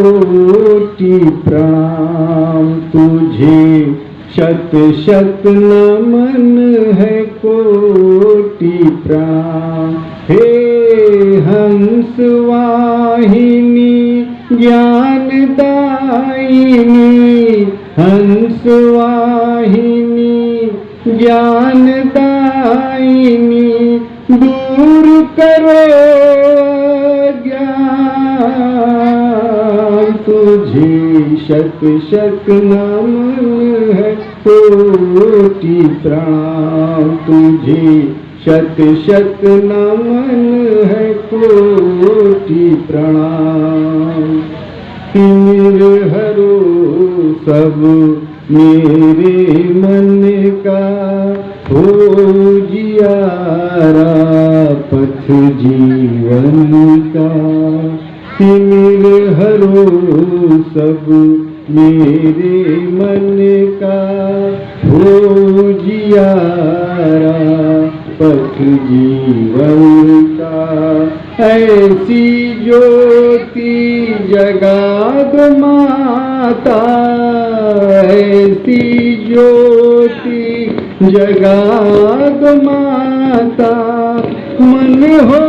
कोटि प्रणाम तुझे, शत शत नमन है कोटि प्रणाम। हे हंस वाहिनी ज्ञानदायिनी, हंस वाहिनी ज्ञानदायिनी, दूर करो ज्ञान तुझे, शत शत नमन है कोटि प्रणाम तुझे, शत शत नमन है कोटि प्रणाम। तिमिर हरो सब मेरे मन का, हो जियारा पथ जीवन का। तिमिर हरो सब मेरे मन का, हो जियारा पथ जीवन का। ऐसी ज्योति जगा दो माता, ऐसी ज्योति जगा दो माता, मन हो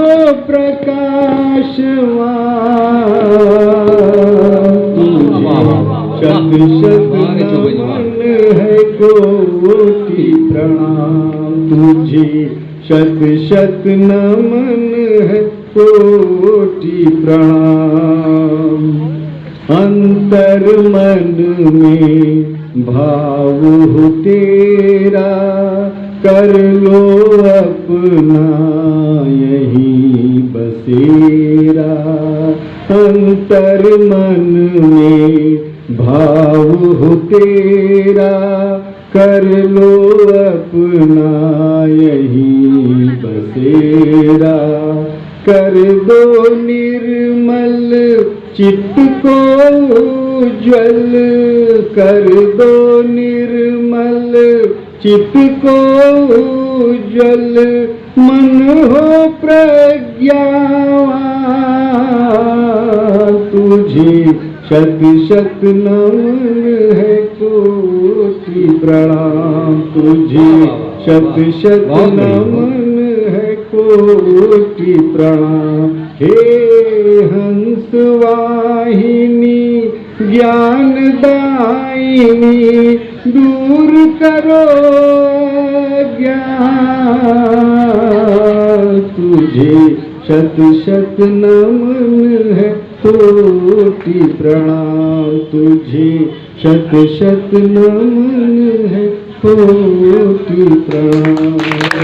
प्रकाशवान तुझे, शत शत नमन है कोटि प्रणाम तुझे, शत शत नमन है कोटि प्रणाम। अंतर मन में भाव हो तेरा, कर लो अपना यही बसेरा। अंतर मन में भाव हो तेरा, कर लो अपना यही बसेरा। कर दो निर्मल चित्त को उज्ज्वल, कर दो निर्मल चित्त को उज्ज्वल, मन हो प्रज्ञावान तुझे, शत शत नमन है कोटि प्रणाम तुझे, शत शत नमन है कोटि प्रणाम। हे हंस वाहिनी ज्ञानदायिनी, दूर करो ज्ञान तुझे, शत शत नमन है कोटि प्रणाम तुझे, शत शत नमन है कोटि प्रणाम।